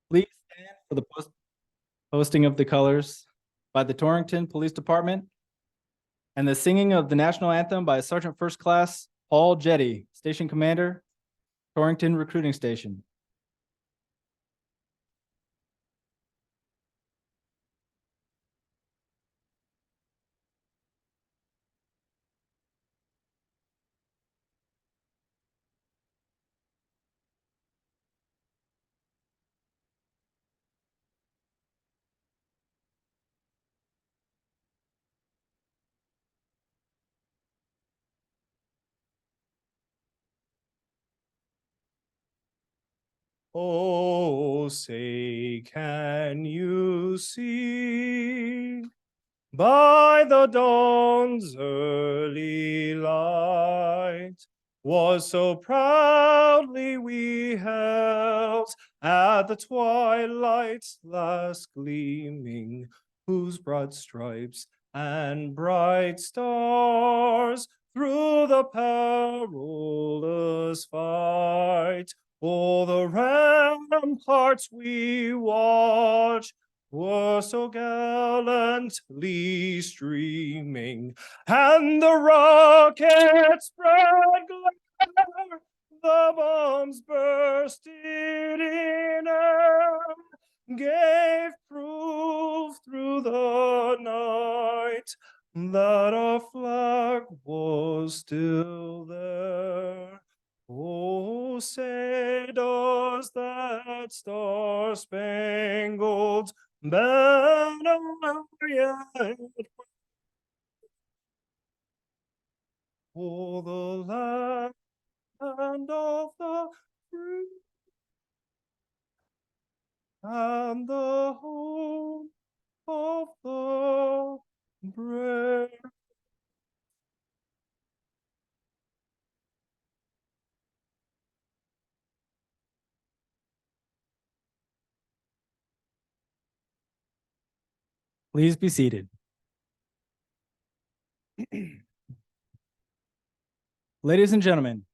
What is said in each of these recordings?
Please stand for the posting of the colors by the Torrington Police Department and the singing of the national anthem by Sergeant First Class Paul Jetty, Station Commander, Torrington Recruiting Station. Oh, say, can you see by the dawn's early light was so proudly we held at the twilight's last gleaming, whose broad stripes and bright stars through the perilous fight o'er the ramparts we watch were so gallantly streaming, and the rockets spread glare, the bombs bursted in air, gave proof through the night that our flag was still there. Oh, say does that star-spangled banner yet for the land of the free and the home of the brave? Please be seated. Ladies and gentlemen,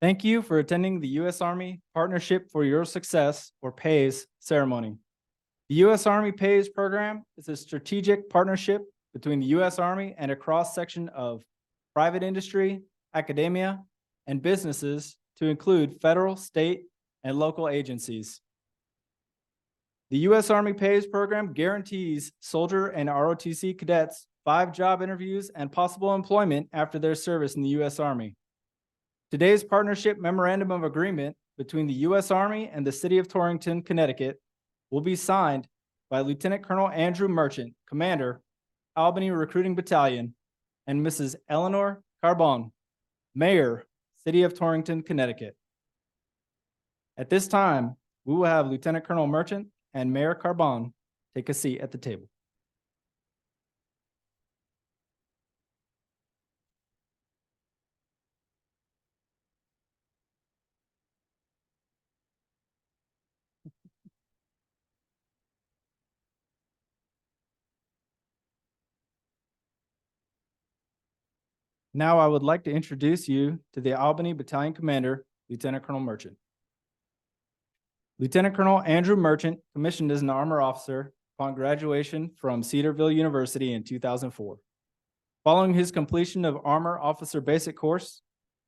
thank you for attending the U.S. Army Partnership for Your Success, or PAYS, ceremony. The U.S. Army PAYS program is a strategic partnership between the U.S. Army and a cross-section of private industry, academia, and businesses to include federal, state, and local agencies. The U.S. Army PAYS program guarantees soldier and ROTC cadets 5 job interviews and possible employment after their service in the U.S. Army. Today's partnership memorandum of agreement between the U.S. Army and the city of Torrington, Connecticut, will be signed by Lieutenant Colonel Andrew Merchant, Commander, Albany Recruiting Battalion, and Mrs. Eleanor Carbon, Mayor, City of Torrington, Connecticut. At this time, we will have Lieutenant Colonel Merchant and Mayor Carbon take a seat at the table. Now I would like to introduce you to the Albany Battalion Commander, Lieutenant Colonel Merchant. Lieutenant Colonel Andrew Merchant commissioned as an armor officer upon graduation from Cedarville University in 2004. Following his completion of Armor Officer Basic Course,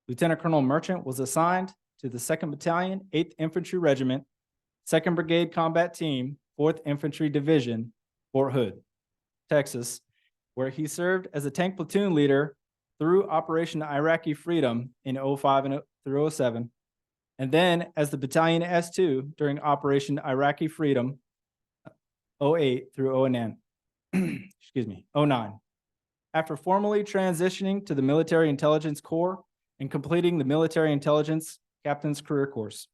Lieutenant Colonel Merchant was assigned to the 2nd Battalion, 8th Infantry Regiment, 2nd Brigade Combat Team, 4th Infantry Division, Fort Hood, Texas, where he served as a tank platoon leader through Operation Iraqi Freedom in 05 through 07, and then as the Battalion S2 during Operation Iraqi Freedom 08 through 09. Excuse me, 09. After formally transitioning to the Military Intelligence Corps and completing the Military Intelligence Captain's Career Course.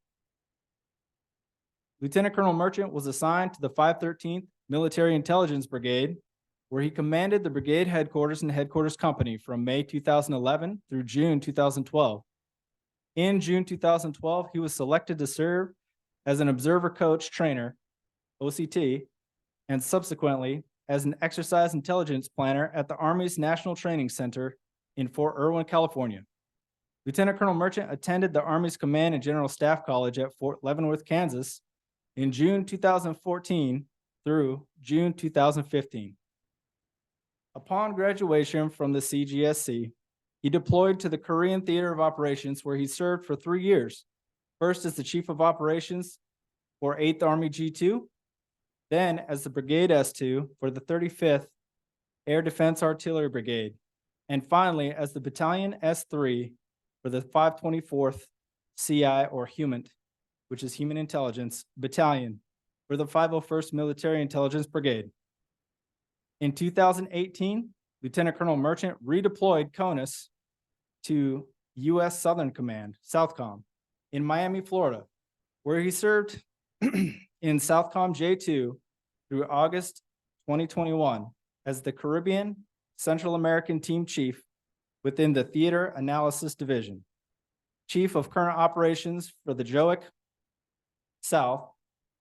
Lieutenant Colonel Merchant was assigned to the 513th Military Intelligence Brigade, where he commanded the brigade headquarters and headquarters company from May 2011 through June 2012. In June 2012, he was selected to serve as an observer coach trainer, OCT, and subsequently as an exercise intelligence planner at the Army's National Training Center in Fort Irwin, California. Lieutenant Colonel Merchant attended the Army's Command and General Staff College at Fort Leavenworth, Kansas, in June 2014 through June 2015. Upon graduation from the CGSC, he deployed to the Korean Theater of Operations, where he served for 3 years, first as the Chief of Operations for 8th Army G2, then as the Brigade S2 for the 35th Air Defense Artillery Brigade, and finally as the Battalion S3 for the 524th CI, or HUMINT, which is Human Intelligence Battalion, for the 501st Military Intelligence Brigade. In 2018, Lieutenant Colonel Merchant redeployed CONUS to U.S. Southern Command, SOUTHCOM, in Miami, Florida, where he served in SOUTHCOM J2 through August 2021 as the Caribbean Central American Team Chief within the Theater Analysis Division, Chief of Current Operations for the JOIC South,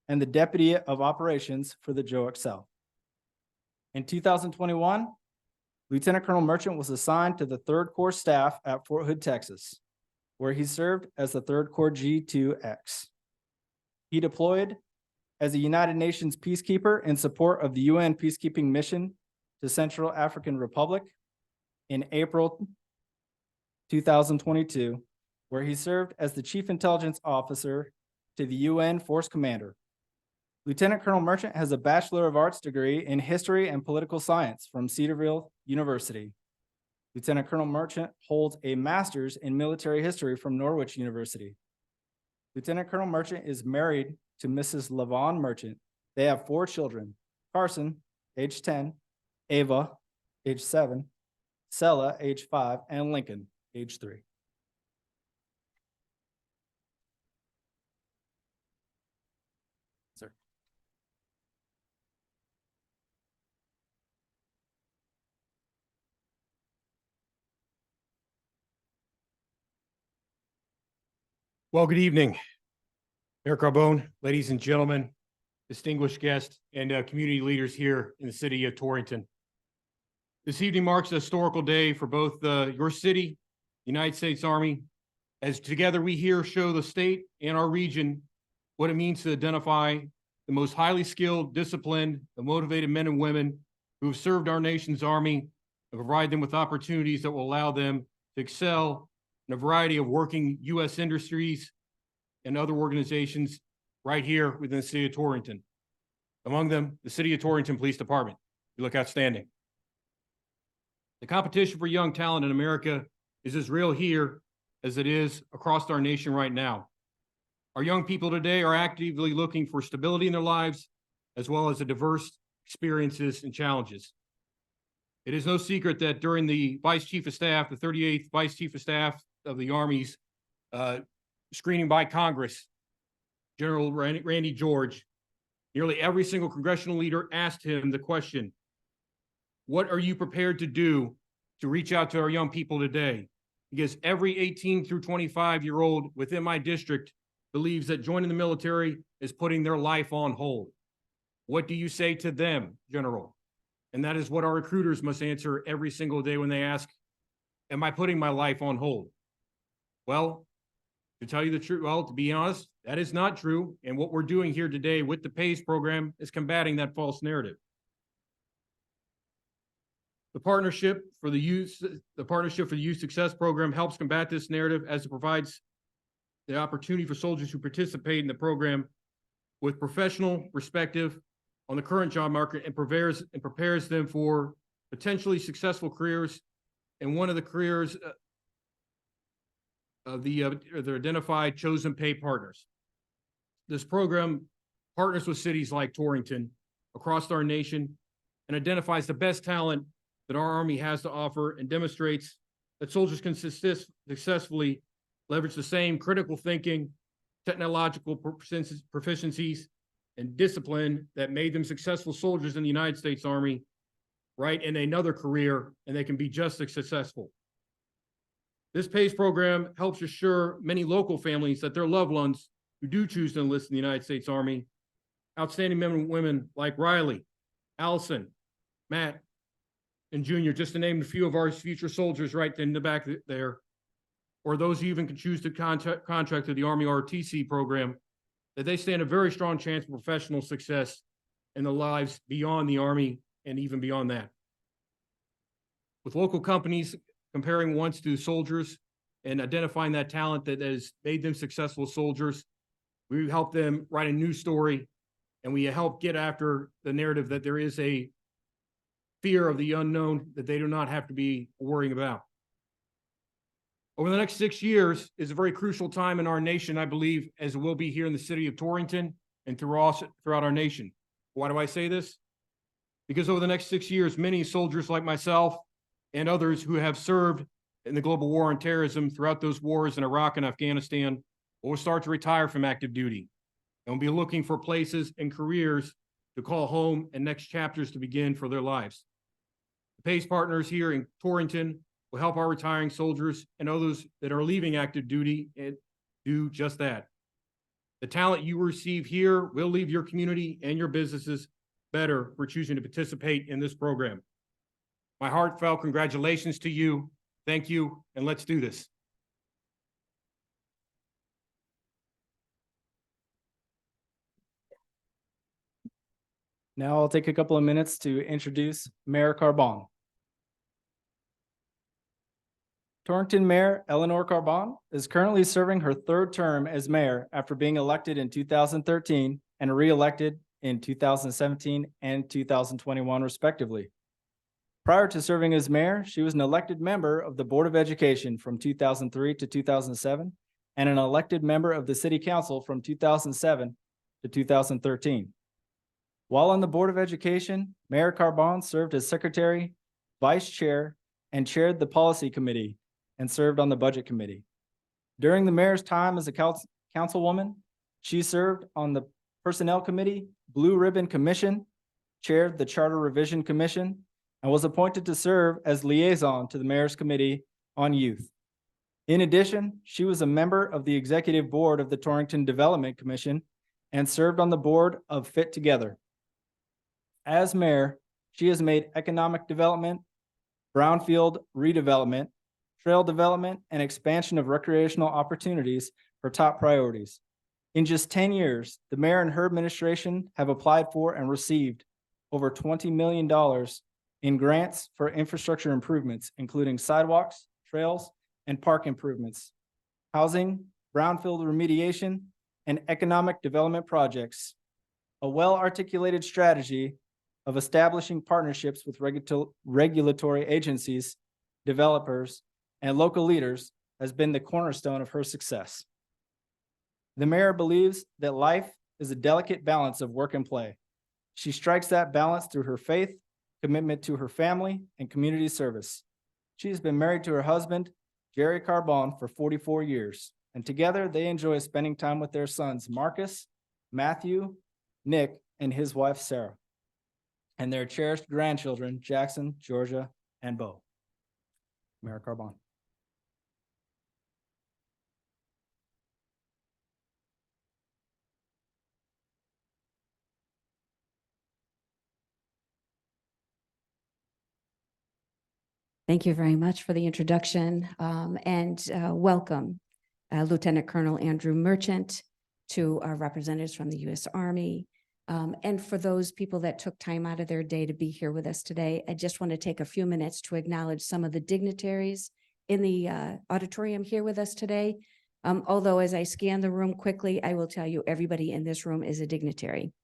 and the Deputy of Operations for the JOIC South. In 2021, Lieutenant Colonel Merchant was assigned to the 3rd Corps staff at Fort Hood, Texas, where he served as the 3rd Corps G2X. He deployed as a United Nations peacekeeper in support of the UN peacekeeping mission to Central African Republic in April 2022, where he served as the Chief Intelligence Officer to the UN Force Commander. Lieutenant Colonel Merchant has a Bachelor of Arts degree in History and Political Science from Cedarville University. Lieutenant Colonel Merchant holds a Master's in Military History from Norwich University. Lieutenant Colonel Merchant is married to Mrs. LaVon Merchant. They have 4 children: Carson, age 10, Ava, age 7, Sella, age 5, and Lincoln, age 3. Sir. Well, good evening, Mayor Carbone, ladies and gentlemen, distinguished guests, and community leaders here in the city of Torrington. This evening marks a historical day for both your city, the United States Army, as together we here show the state and our region what it means to identify the most highly skilled, disciplined, and motivated men and women who have served our nation's Army and provide them with opportunities that will allow them to excel in a variety of working U.S. industries and other organizations right here within the city of Torrington. Among them, the City of Torrington Police Department. You look outstanding. The competition for young talent in America is as real here as it is across our nation right now. Our young people today are actively looking for stability in their lives, as well as the diverse experiences and challenges. It is no secret that during the Vice Chief of Staff, the 38th Vice Chief of Staff of the Army's screening by Congress, General Randy George, nearly every single congressional leader asked him the question, what are you prepared to do to reach out to our young people today? Because every 18 through 25-year-old within my district believes that joining the military is putting their life on hold. What do you say to them, General? And that is what our recruiters must answer every single day when they ask, am I putting my life on hold? Well, to tell you the truth, well, to be honest, that is not true. And what we're doing here today with the PACE program is combating that false narrative. The Partnership for the Youth Success Program helps combat this narrative as it provides the opportunity for soldiers who participate in the program with professional perspective on the current job market and prepares them for potentially successful careers. And one of the careers of the identified chosen pay partners. This program partners with cities like Torrington across our nation and identifies the best talent that our Army has to offer and demonstrates that soldiers can successfully leverage the same critical thinking, technological proficiencies, and discipline that made them successful soldiers in the United States Army, right, in another career, and they can be just as successful. This PACE program helps assure many local families that their loved ones who do choose to enlist in the United States Army, outstanding men and women like Riley, Allison, Matt, and Junior, just to name a few of our future soldiers right in the back there, or those who even can choose to contract to the Army ROTC program, that they stand a very strong chance of professional success in their lives beyond the Army and even beyond that. With local companies comparing wants to soldiers and identifying that talent that has made them successful soldiers, we help them write a new story, and we help get after the narrative that there is a fear of the unknown that they do not have to be worrying about. Over the next 6 years is a very crucial time in our nation, I believe, as it will be here in the city of Torrington and throughout our nation. Why do I say this? Because over the next 6 years, many soldiers like myself and others who have served in the global war on terrorism throughout those wars in Iraq and Afghanistan will start to retire from active duty and will be looking for places and careers to call home and next chapters to begin for their lives. The PACE partners here in Torrington will help our retiring soldiers and others that are leaving active duty and do just that. The talent you receive here will leave your community and your businesses better for choosing to participate in this program. My heartfelt congratulations to you. Thank you, and let's do this. Now I'll take a couple of minutes to introduce Mayor Carbone. Torrington Mayor Eleanor Carbone is currently serving her third term as mayor after being elected in 2013 and re-elected in 2017 and 2021 respectively. Prior to serving as mayor, she was an elected member of the Board of Education from 2003 to 2007 and an elected member of the City Council from 2007 to 2013. While on the Board of Education, Mayor Carbone served as secretary, vice chair, and chaired the policy committee and served on the budget committee. During the mayor's time as a councilwoman, she served on the personnel committee, Blue Ribbon Commission, chaired the Charter Revision Commission, and was appointed to serve as liaison to the mayor's committee on youth. In addition, she was a member of the executive board of the Torrington Development Commission and served on the board of Fit Together. As mayor, she has made economic development, brownfield redevelopment, trail development, and expansion of recreational opportunities her top priorities. In just 10 years, the mayor and her administration have applied for and received over $20 million in grants for infrastructure improvements, including sidewalks, trails, and park improvements, housing, brownfield remediation, and economic development projects. A well-articulated strategy of establishing partnerships with regulatory agencies, developers, and local leaders has been the cornerstone of her success. The mayor believes that life is a delicate balance of work and play. She strikes that balance through her faith, commitment to her family, and community service. She has been married to her husband, Jerry Carbone, for 44 years, and together they enjoy spending time with their sons, Marcus, Matthew, Nick, and his wife, Sarah, and their cherished grandchildren, Jackson, Georgia, and Bo. Mayor Carbone. Thank you very much for the introduction and welcome Lieutenant Colonel Andrew Merchant, to our representatives from the U.S. Army. And for those people that took time out of their day to be here with us today, I just want to take a few minutes to acknowledge some of the dignitaries in the auditorium here with us today. Although as I scan the room quickly, I will tell you everybody in this room is a dignitary.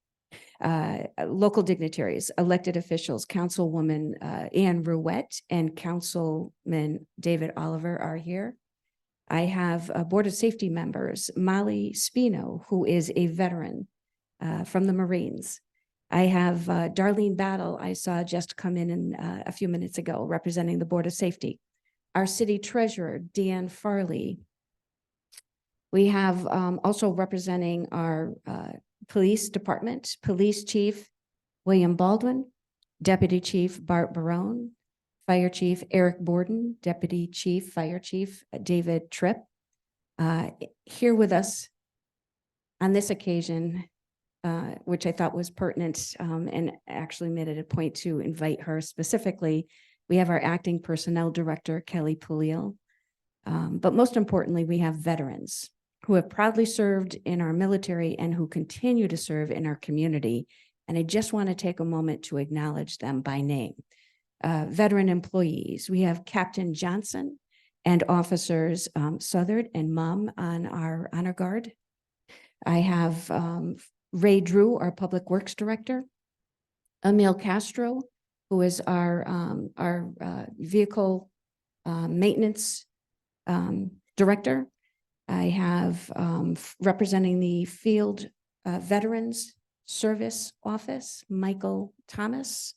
Local dignitaries, elected officials, Councilwoman Ann Ruette and Councilman David Oliver are here. I have Board of Safety members, Molly Spino, who is a veteran from the Marines. I have Darlene Battle, I saw just come in a few minutes ago, representing the Board of Safety. Our city treasurer, Dan Farley. We have also representing our police department, Police Chief William Baldwin, Deputy Chief Bart Barone, Fire Chief Eric Borden, Deputy Chief Fire Chief David Tripp. Here with us on this occasion, which I thought was pertinent and actually made it a point to invite her specifically. We have our acting personnel director, Kelly Pulio. But most importantly, we have veterans. who have proudly served in our military and who continue to serve in our community. And I just want to take a moment to acknowledge them by name. Veteran employees, we have Captain Johnson and officers Southard and Mum on our honor guard. I have Ray Drew, our Public Works Director, Emil Castro, who is our vehicle maintenance director. I have representing the Field Veterans Service Office, Michael Thomas,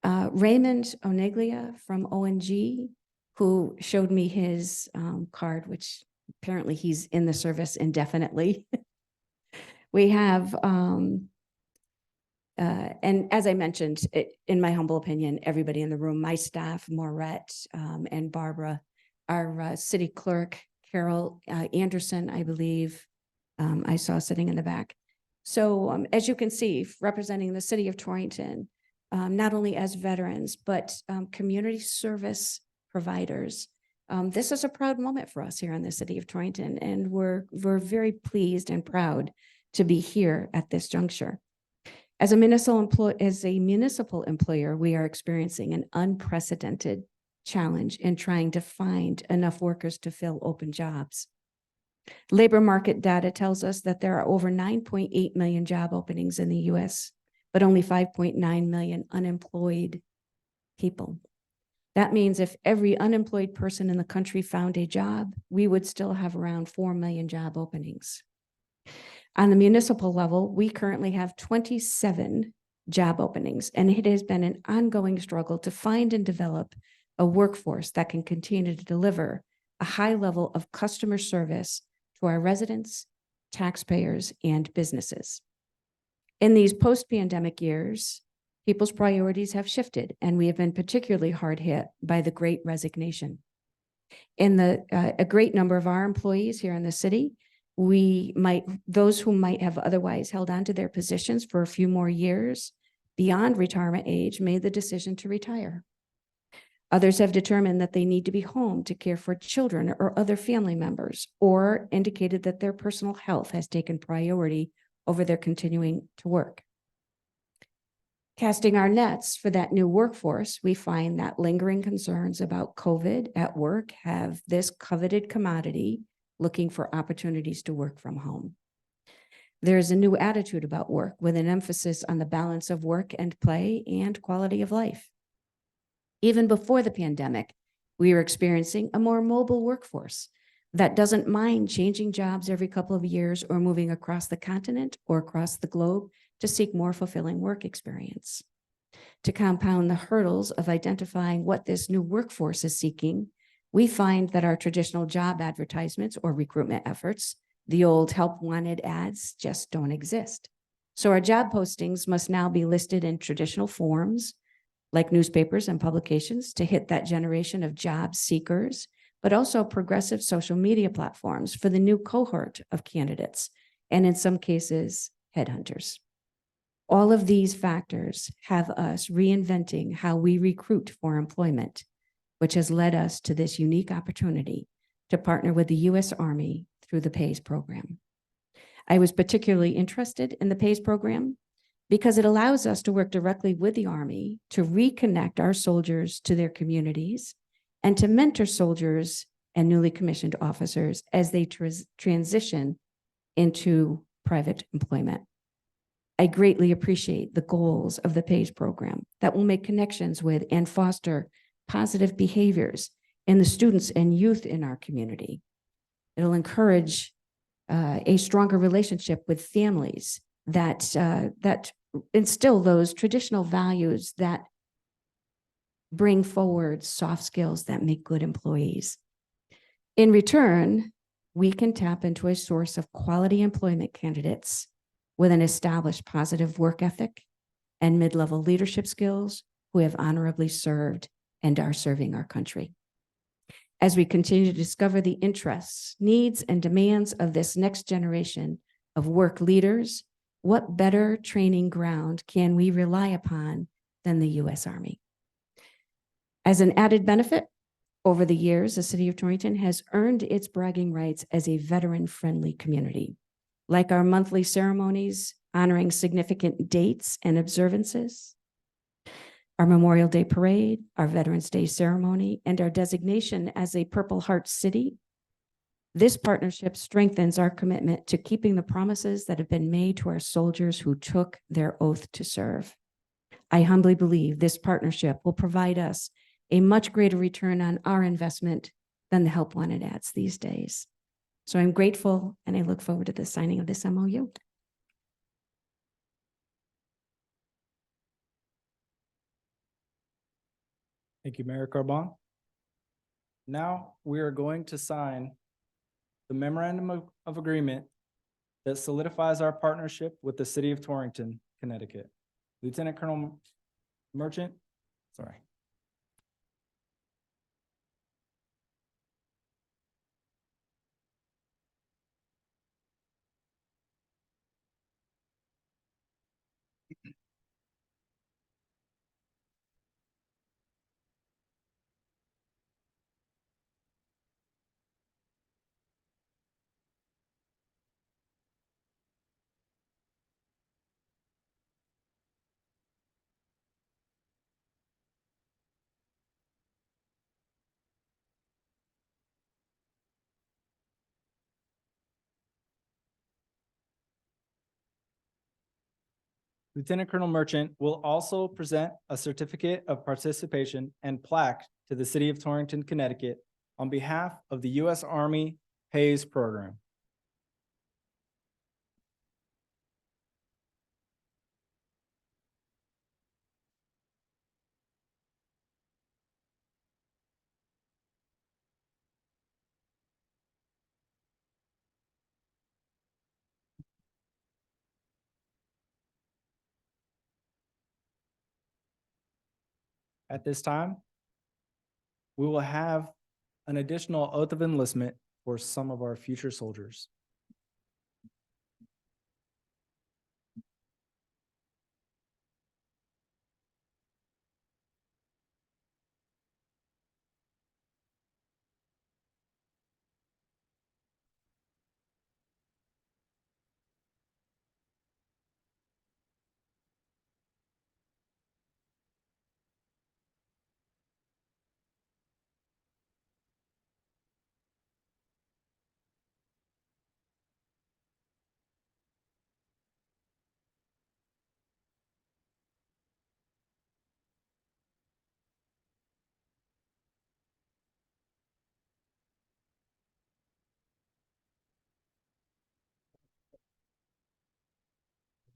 Raymond Oneglia from ONG, who showed me his card, which apparently he's in the service indefinitely. We have, and as I mentioned, in my humble opinion, everybody in the room, my staff, Maurette and Barbara, our city clerk, Carol Anderson, I believe, I saw sitting in the back. So as you can see, representing the city of Torrington, not only as veterans, but community service providers. This is a proud moment for us here in the city of Torrington, and we're very pleased and proud to be here at this juncture. As a municipal employer, we are experiencing an unprecedented challenge in trying to find enough workers to fill open jobs. Labor market data tells us that there are over 9.8 million job openings in the US, but only 5.9 million unemployed people. That means if every unemployed person in the country found a job, we would still have around 4 million job openings. On the municipal level, we currently have 27 job openings, and it has been an ongoing struggle to find and develop a workforce that can continue to deliver a high level of customer service to our residents, taxpayers, and businesses. In these post-pandemic years, people's priorities have shifted, and we have been particularly hard hit by the Great Resignation. In a great number of our employees here in the city, those who might have otherwise held on to their positions for a few more years beyond retirement age made the decision to retire. Others have determined that they need to be home to care for children or other family members, or indicated that their personal health has taken priority over their continuing to work. Casting our nets for that new workforce, we find that lingering concerns about COVID at work have this coveted commodity looking for opportunities to work from home. There is a new attitude about work with an emphasis on the balance of work and play and quality of life. Even before the pandemic, we were experiencing a more mobile workforce that doesn't mind changing jobs every couple of years or moving across the continent or across the globe to seek more fulfilling work experience. To compound the hurdles of identifying what this new workforce is seeking, we find that our traditional job advertisements or recruitment efforts, the old help wanted ads, just don't exist. So our job postings must now be listed in traditional forms like newspapers and publications to hit that generation of job seekers, but also progressive social media platforms for the new cohort of candidates, and in some cases, headhunters. All of these factors have us reinventing how we recruit for employment, which has led us to this unique opportunity to partner with the U.S. Army through the PAYS program. I was particularly interested in the PAYS program because it allows us to work directly with the Army to reconnect our soldiers to their communities and to mentor soldiers and newly commissioned officers as they transition into private employment. I greatly appreciate the goals of the PAYS program that will make connections with and foster positive behaviors in the students and youth in our community. It'll encourage a stronger relationship with families that instill those traditional values that bring forward soft skills that make good employees. In return, we can tap into a source of quality employment candidates with an established positive work ethic and mid-level leadership skills who have honorably served and are serving our country. As we continue to discover the interests, needs, and demands of this next generation of work leaders, what better training ground can we rely upon than the U.S. Army? As an added benefit, Over the years, the city of Torrington has earned its bragging rights as a veteran-friendly community. Like our monthly ceremonies honoring significant dates and observances, our Memorial Day Parade, our Veterans Day ceremony, and our designation as a Purple Heart City, this partnership strengthens our commitment to keeping the promises that have been made to our soldiers who took their oath to serve. I humbly believe this partnership will provide us a much greater return on our investment than the Help Wanted ads these days. So I'm grateful and I look forward to the signing of this MOU. Thank you, Mayor Carbon. Now we are going to sign the memorandum of agreement that solidifies our partnership with the city of Torrington, Connecticut. Lieutenant Colonel Merchant, sorry. Lieutenant Colonel Merchant will also present a certificate of participation and plaque to the city of Torrington, Connecticut on behalf of the U.S. Army PAYS program. At this time, we will have an additional oath of enlistment for some of our future soldiers.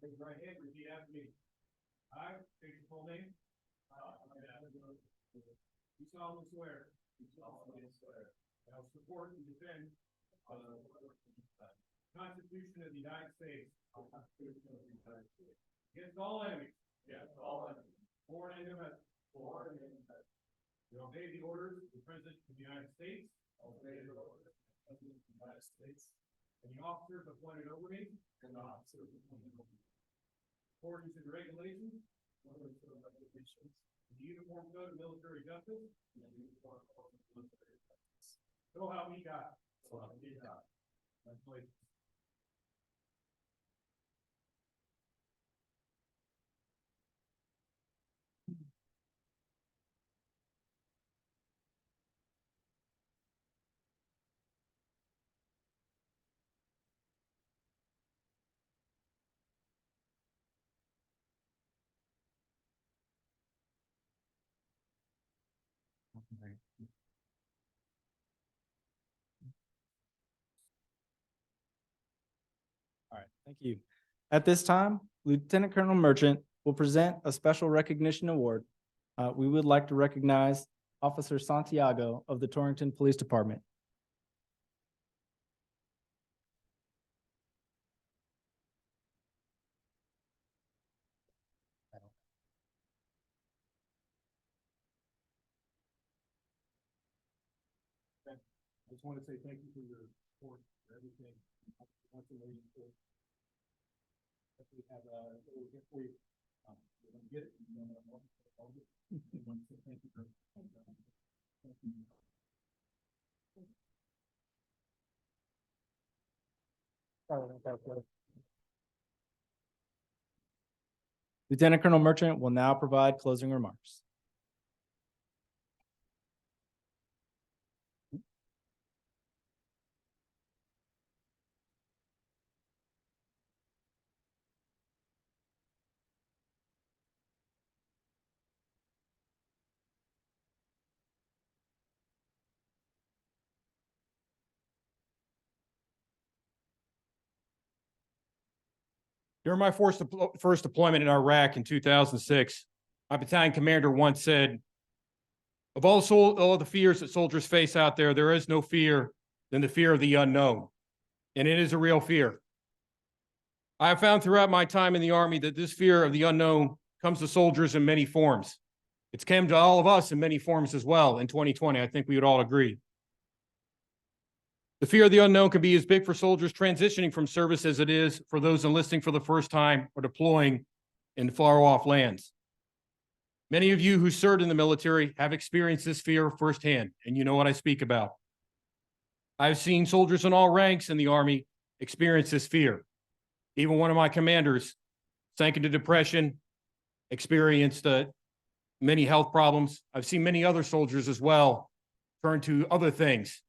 Raise your right hand, repeat after me. I state your full name. You solemnly swear. That I will support and defend. Constitution of the United States. Against all enemies. Foreign and domestic. Will obey the orders of the President of the United States. And the officers appointed over me. According to the regulations. The Uniform Code of Military Justice. So help me God. Congratulations. All right, thank you. At this time, Lieutenant Colonel Merchant will present a special recognition award. We would like to recognize Officer Santiago of the Torrington Police Department. I just want to say thank you for your support, for everything. Once a lady, so we have a little gift for you. You're gonna get it. Thank you. Thank you. Lieutenant Colonel Merchant will now provide closing remarks. During my first deployment in Iraq in 2006, my battalion commander once said, of all the fears that soldiers face out there, there is no fear than the fear of the unknown. And it is a real fear. I have found throughout my time in the Army that this fear of the unknown comes to soldiers in many forms. It's come to all of us in many forms as well in 2020. I think we would all agree. The fear of the unknown can be as big for soldiers transitioning from service as it is for those enlisting for the first time or deploying in far-off lands. Many of you who served in the military have experienced this fear firsthand, and you know what I speak about. I've seen soldiers in all ranks in the Army experience this fear. Even one of my commanders sank into depression, experienced many health problems. I've seen many other soldiers as well turn to other things,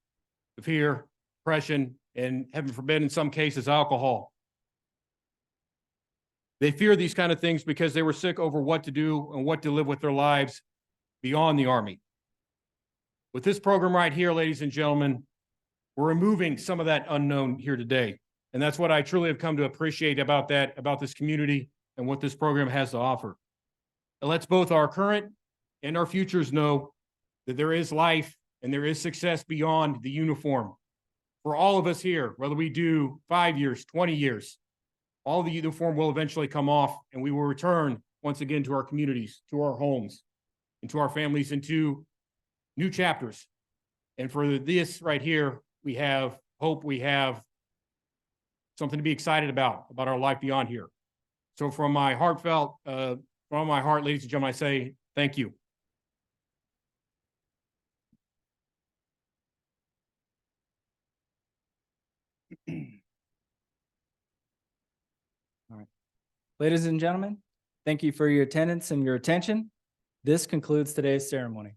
fear, depression, and heaven forbid, in some cases, alcohol. They fear these kind of things because they were sick over what to do and what to live with their lives beyond the Army. With this program right here, ladies and gentlemen, we're removing some of that unknown here today. And that's what I truly have come to appreciate about this community and what this program has to offer. It lets both our current and our futures know that there is life and there is success beyond the uniform. For all of us here, whether we do 5 years, 20 years, all the uniform will eventually come off and we will return once again to our communities, to our homes, and to our families, into new chapters. And for this right here, we have hope, we have something to be excited about our life beyond here. So from my heart, ladies and gentlemen, I say thank you. Ladies and gentlemen, thank you for your attendance and your attention. This concludes today's ceremony.